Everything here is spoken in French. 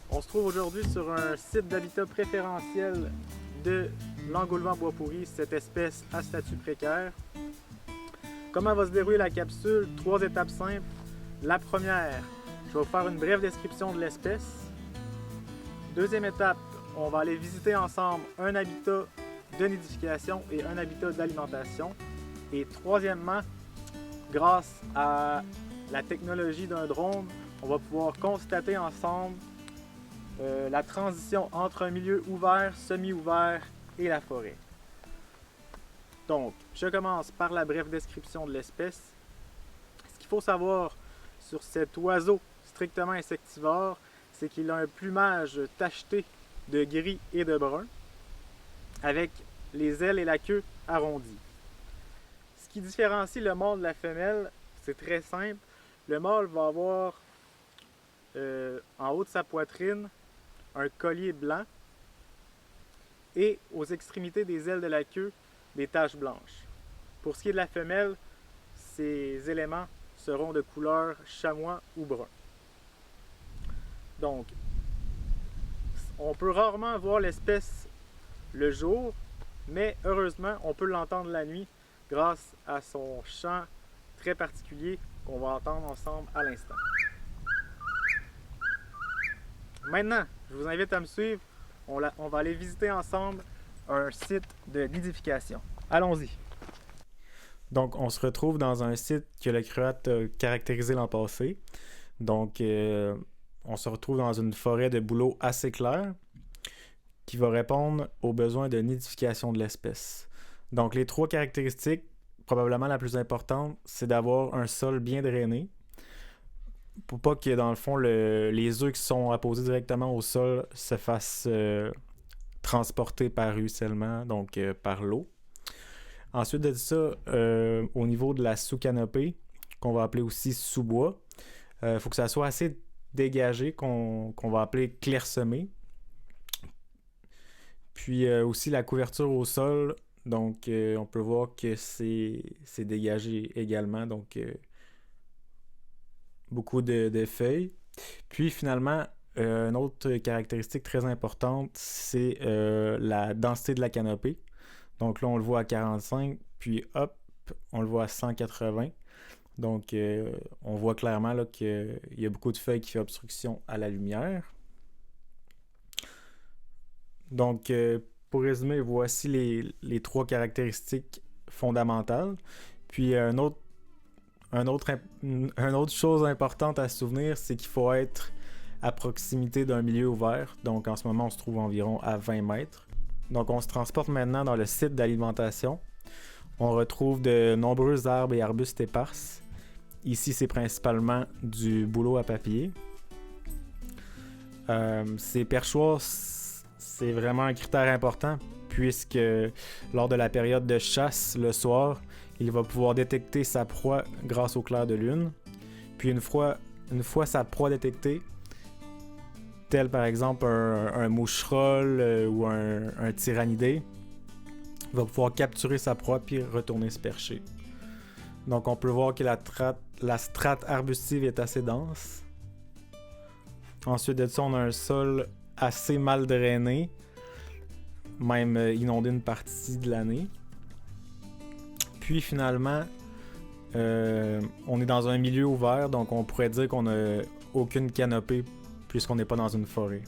On se trouve aujourd'hui sur un site d'habitat préférentiel de l'engoulevent-bois-pourri, cette espèce à statut précaire. Comment va se dérouler la capsule? 3 étapes simples. La première, je vais vous faire une brève description de l'espèce. Deuxième étape, on va aller visiter ensemble un habitat de nidification et un habitat d'alimentation. Et troisièmement, grâce à la technologie d'un drone, on va pouvoir constater ensemble la transition entre un milieu ouvert, semi-ouvert et la forêt. Donc, je commence par la brève description de l'espèce. Ce qu'il faut savoir sur cet oiseau strictement insectivore, c'est qu'il a un plumage tacheté de gris et de brun, avec les ailes et la queue arrondies. Ce qui différencie le mâle de la femelle, c'est très simple. Le mâle va avoir en haut de sa poitrine un collier blanc et aux extrémités des ailes de la queue des taches blanches. Pour ce qui est de la femelle, ces éléments seront de couleur chamois ou brun. Donc, on peut rarement voir l'espèce le jour, mais heureusement, on peut l'entendre la nuit grâce à son chant très particulier qu'on va entendre ensemble à l'instant. Maintenant, je vous invite à me suivre. On va aller visiter ensemble un site de nidification. Allons-y. Donc, on se retrouve dans un site que le CRUAT a caractérisé l'an passé. Donc, on se retrouve dans une forêt de bouleaux assez claire qui va répondre aux besoins de nidification de l'espèce. Donc, les 3 caractéristiques, probablement la plus importante, c'est d'avoir un sol bien drainé, pour pas que, dans le fond, les œufs qui sont apposés directement au sol se fassent transporter par ruissellement, donc par l'eau. Ensuite de ça, au niveau de la sous-canopée, qu'on va appeler aussi sous-bois, il faut que ça soit assez dégagé, qu'on va appeler clairsemé. Puis aussi la couverture au sol, donc on peut voir que c'est dégagé également, donc beaucoup de feuilles. Puis finalement, une autre caractéristique très importante, c'est la densité de la canopée. Donc là, on le voit à 45, puis hop, on le voit à 180. Donc, on voit clairement là, qu'il y a beaucoup de feuilles qui font obstruction à la lumière. Donc, pour résumer, voici les 3 caractéristiques fondamentales. Puis, une autre chose importante à se souvenir, c'est qu'il faut être à proximité d'un milieu ouvert. Donc, en ce moment, on se trouve environ à 20 mètres. Donc, on se transporte maintenant dans le site d'alimentation. On retrouve de nombreux arbres et arbustes éparses. Ici, c'est principalement du bouleau à papillers. Ces perchoirs, c'est vraiment un critère important puisque lors de la période de chasse, le soir, il va pouvoir détecter sa proie grâce au clair de lune. Puis une fois sa proie détectée, tel par exemple un moucherolle ou un tyrannidé, va pouvoir capturer sa proie puis retourner se percher. Donc on peut voir que la strate arbustive est assez dense. Ensuite de ça, on a un sol assez mal drainé, même inondé une partie de l'année. Puis finalement, on est dans un milieu ouvert, donc on pourrait dire qu'on n'a aucune canopée puisqu'on n'est pas dans une forêt.